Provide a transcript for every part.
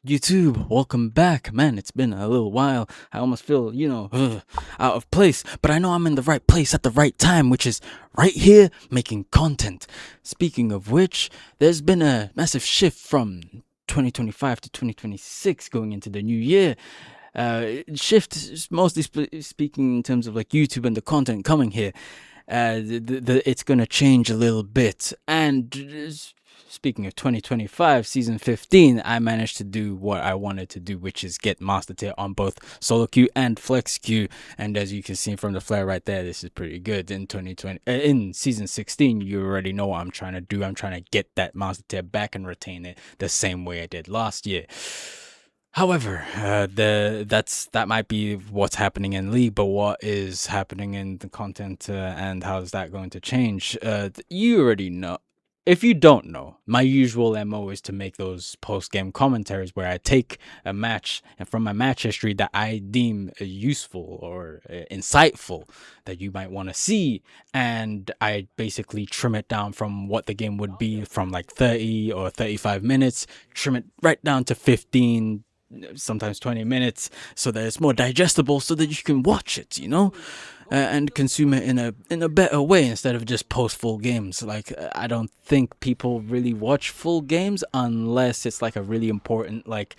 YouTube, welcome back. Man, it's been a little while. I almost feel, out of place, but I know I'm in the right place at the right time, which is right here making content. Speaking of which, there's been a massive shift from 2025 to 2026 going into the new year. Shift is mostly speaking in terms of like YouTube and the content coming here. It's gonna change a little bit. And speaking of 2025 season 15, I managed to do what I wanted to do, which is get master tier on both solo queue and flex queue. And as you can see from the flare right there, this is pretty good. In 2020, in season 16, you already know what I'm trying to do. I'm trying to get that master tier back and retain it the same way I did last year. However, that might be what's happening in League, but what is happening in the content and how is that going to change? You already know. If you don't know, my usual MO is to make those post-game commentaries where I take a match and from my match history that I deem useful or insightful that you might want to see, and I basically trim it down from what the game would be from like 30 or 35 minutes, trim it right down to 15, sometimes 20 minutes, so that it's more digestible so that you can watch it, and consume it in a better way instead of just post full games. Like, I don't think people really watch full games unless it's like a really important, like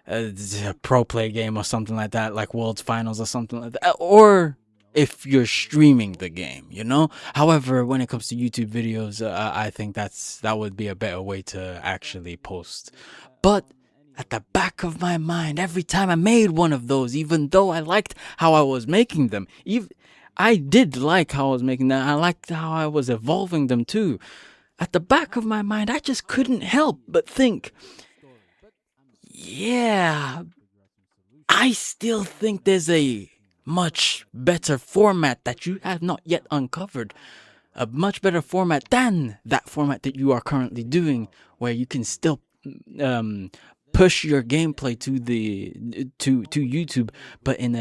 a pro play game or something like that, like World's Finals or something like that, or if you're streaming the game, However, when it comes to YouTube videos, I think that would be a better way to actually post. But at the back of my mind, every time I made one of those, even though I liked how I was making them, I did like how I was making them. I liked how I was evolving them too. At the back of my mind, I just couldn't help but think, yeah, I still think there's a much better format that you have not yet uncovered. A much better format than that format that you are currently doing, where you can still um, push your gameplay to YouTube, but in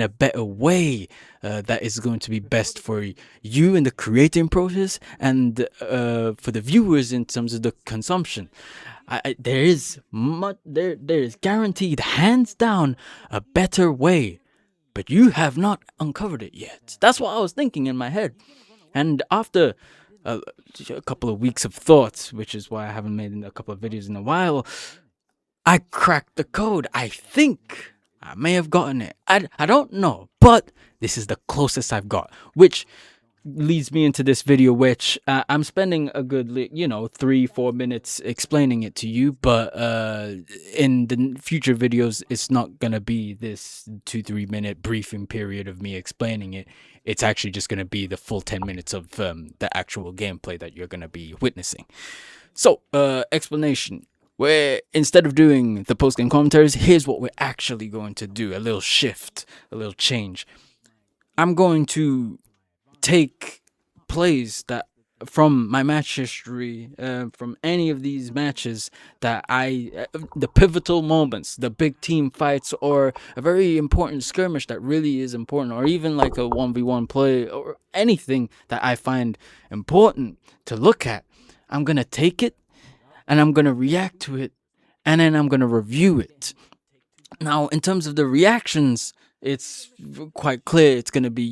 a better way that is going to be best for you in the creating process and for the viewers in terms of the consumption. There is there is guaranteed, hands down, a better way, but you have not uncovered it yet. That's what I was thinking in my head. And after a couple of weeks of thoughts, which is why I haven't made a couple of videos in a while, I cracked the code. I think I may have gotten it. I don't know, but this is the closest I've got, which leads me into this video, which I'm spending a good 3-4 minutes explaining it to you, but in the future videos it's not gonna be this 2-3 minute briefing period of me explaining it. It's actually just gonna be the full 10 minutes of the actual gameplay that you're gonna be witnessing. So explanation, where instead of doing the post-game commentaries, here's what we're actually going to do. A little shift, a little change. I'm going to take plays that from my match history, from any of these matches that the pivotal moments, the big team fights, or a very important skirmish that really is important, or even like a 1v1 play, or anything that I find important to look at. I'm going to take it and I'm going to react to it, and then I'm going to review it. Now, in terms of the reactions, it's quite clear it's going to be,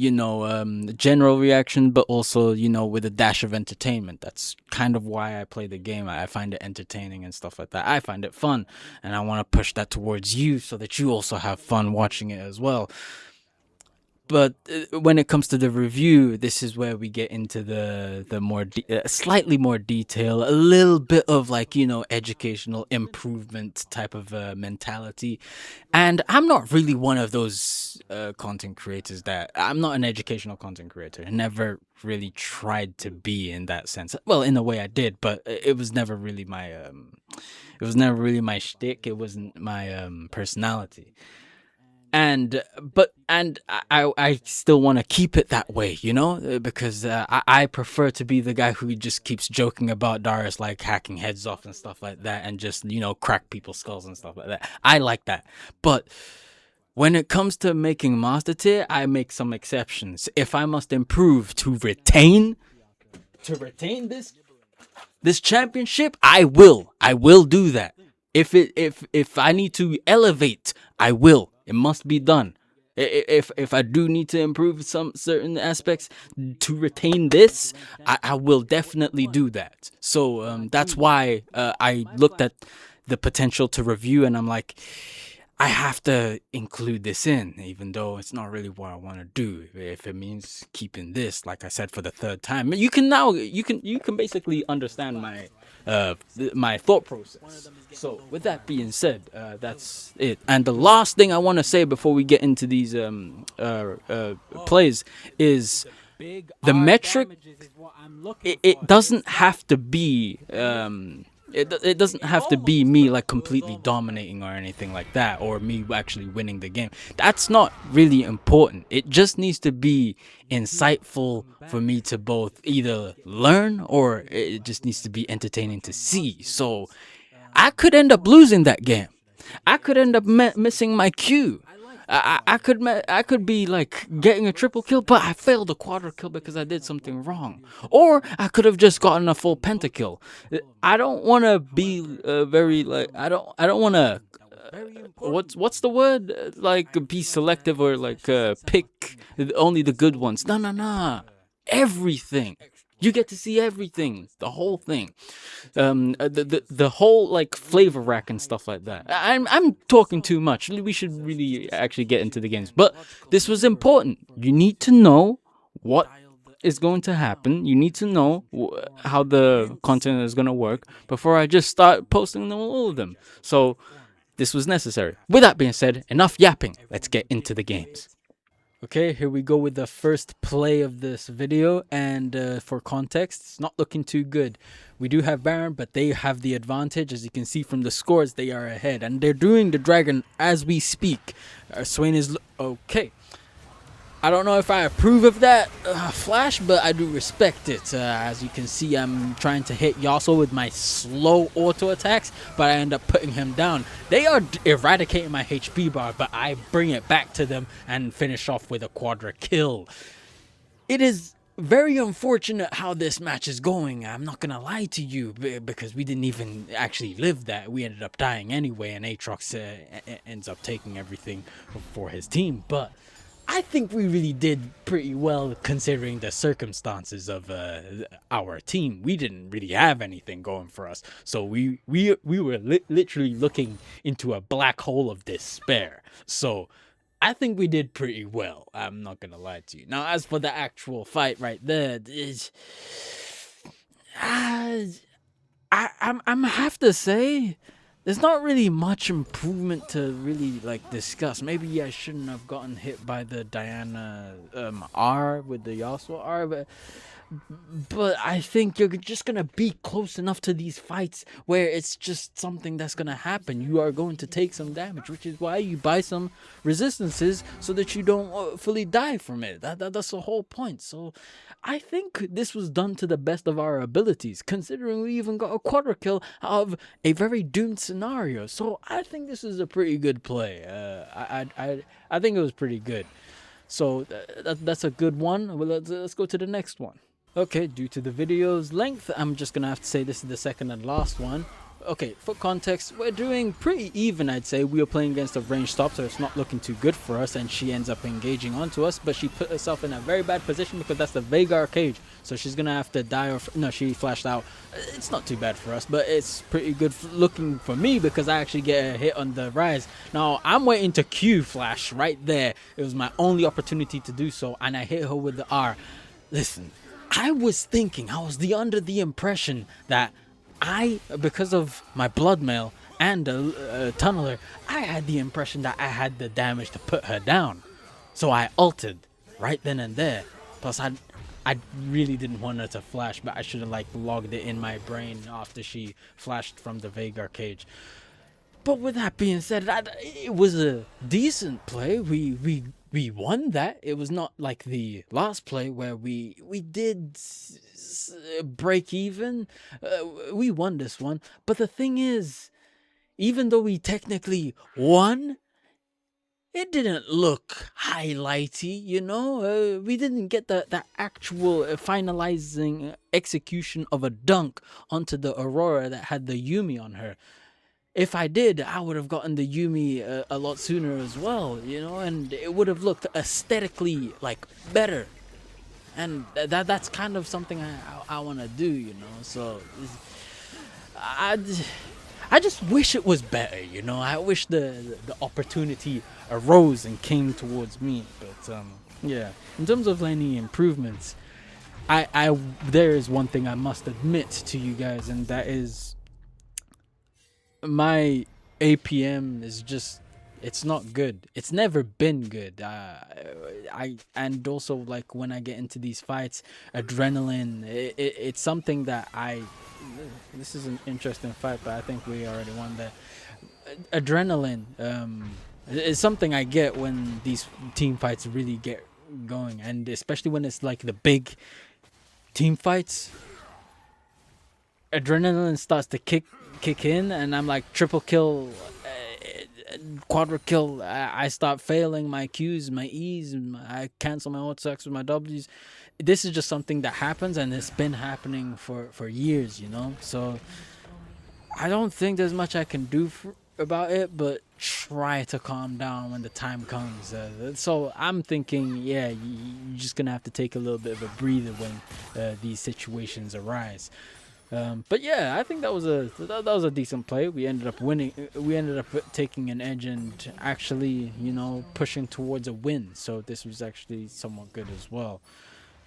general reaction, but also, with a dash of entertainment. That's kind of why I play the game. I find it entertaining and stuff like that. I find it fun, and I want to push that towards you so that you also have fun watching it as well. But when it comes to the review, this is where we get into the more slightly more detail, a little bit of like educational improvement type of mentality. And I'm not really one of those content creators that I'm not an educational content creator. I never really tried to be in that sense. Well, in a way I did, but it was never really my shtick. It wasn't my personality. And I still want to keep it that way, because I prefer to be the guy who just keeps joking about Darius like hacking heads off and stuff like that, and just crack people's skulls and stuff like that. I like that. But when it comes to making master tier, I make some exceptions. If I must improve to retain this championship, I will do that. If I need to elevate, I will. It must be done. If I do need to improve some certain aspects to retain this, I will definitely do that. So that's why I looked at the potential to review, and I'm like, I have to include this in, even though it's not really what I want to do. If it means keeping this, like I said, for the third time, you can basically understand my thought process. So with that being said, that's it. And the last thing I want to say before we get into these plays is the metric. It doesn't have to be it doesn't have to be me like completely dominating or anything like that, or me actually winning the game. That's not really important. It just needs to be insightful for me to both either learn, or it just needs to be entertaining to see. So I could end up losing that game. I could end up missing my cue. I could be like getting a triple kill, but I failed a quadra kill because I did something wrong, or I could have just gotten a full pentakill. I don't want to be very like I don't want to what's the word, like be selective, or like pick only the good ones. No, no, no, everything. You get to see everything, the whole thing, the whole like flavor rack and stuff like that. I'm talking too much. We should really actually get into the games, but this was important. You need to know what is going to happen. You need to know how the content is going to work before I just start posting them, all of them. So this was necessary. With that being said, enough yapping. Let's get into the games. Okay, here we go with the first play of this video, and for context, it's not looking too good. We do have Baron, but they have the advantage. As you can see from the scores, they are ahead, and they're doing the dragon as we speak. Swain is okay. I don't know if I approve of that flash, but I do respect it. As you can see, I'm trying to hit Yasuo with my slow auto attacks, but I end up putting him down. They are eradicating my HP bar, but I bring it back to them and finish off with a quadra kill. It is very unfortunate how this match is going. I'm not gonna lie to you, because we didn't even actually live that. We ended up dying anyway, and Aatrox ends up taking everything for his team. But I think we really did pretty well considering the circumstances of our team. We didn't really have anything going for us, so we were literally looking into a black hole of despair. So I think we did pretty well. I'm not gonna lie to you. Now, as for the actual fight right there, I'm have to say, there's not really much improvement to really like discuss. Maybe I shouldn't have gotten hit by the Diana R with the Yasuo R, but I think you're just gonna be close enough to these fights where it's just something that's gonna happen. You are going to take some damage, which is why you buy some resistances so that you don't fully die from it. That's the whole point. So I think this was done to the best of our abilities, considering we even got a quadra kill out of a very doomed scenario. So I think this is a pretty good play. I think it was pretty good. So that's a good one. Well, let's go to the next one. Okay, due to the video's length, I'm just gonna have to say this is the second and last one. Okay, for context, we're doing pretty even, I'd say. We are playing against a ranged top, so it's not looking too good for us, and she ends up engaging onto us, but she put herself in a very bad position because that's the Veigar cage, so she's gonna have to die, or no, she flashed out. It's not too bad for us, but it's pretty good looking for me because I actually get a hit on the rise. Now, I'm waiting to Q flash right there. It was my only opportunity to do so, and I hit her with the R. Listen, I was under the impression that because of my blood mail and tunneler, I had the impression that I had the damage to put her down. So I ulted right then and there. Plus, I really didn't want her to flash, but I should have like logged it in my brain after she flashed from the Veigar cage. But with that being said, it was a decent play. We won that. It was not like the last play where we did break even. We won this one. But the thing is, even though we technically won, it didn't look highlighty, you know? We didn't get the actual finalizing execution of a dunk onto the Aurora that had the Yumi on her. if I did, I would have gotten the Yumi a lot sooner as well, and it would have looked aesthetically like better. And that's kind of something I want to do, So I I just wish it was better, I wish the opportunity arose and came towards me, but yeah. In terms of any improvements, I there is one thing I must admit to you guys, and that is my APM is just, it's not good. It's never been good. I and also, like, when I get into these fights, adrenaline. It's something that This is an interesting fight, but I think we already won that. Adrenaline is something I get when these team fights really get going, and especially when it's like the big team fights. Adrenaline starts to kick in, and I'm like, triple kill, quadra kill. I start failing my Qs, my Es, I cancel my auto-attacks with my Ws. This is just something that happens, and it's been happening for years, So I don't think there's much I can do about it, but try to calm down when the time comes. So I'm thinking, yeah, you're just gonna have to take a little bit of a breather when these situations arise. But yeah, I think that was a decent play. We ended up winning. We ended up taking an edge and actually, pushing towards a win. So this was actually somewhat good as well.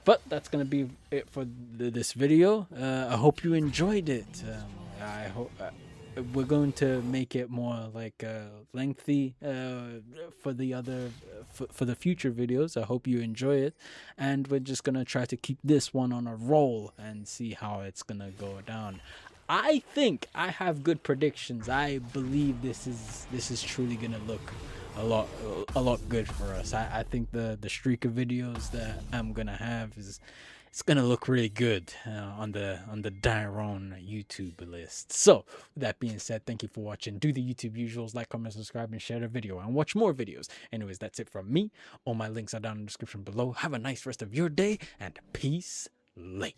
But that's gonna be it for this video. I hope you enjoyed it. I hope we're going to make it more like lengthy for the other for the future videos. I hope you enjoy it, and we're just gonna try to keep this one on a roll and see how it's gonna go down. I think I have good predictions. I believe this is truly gonna look a lot good for us. I think the streak of videos that I'm gonna have it's gonna look really good on the Dyrone YouTube list. So with that being said, thank you for watching. Do the YouTube usuals, like, comment, subscribe, and share the video, and watch more videos. Anyways, that's it from me. All my links are down in the description below. Have a nice rest of your day, and peace late.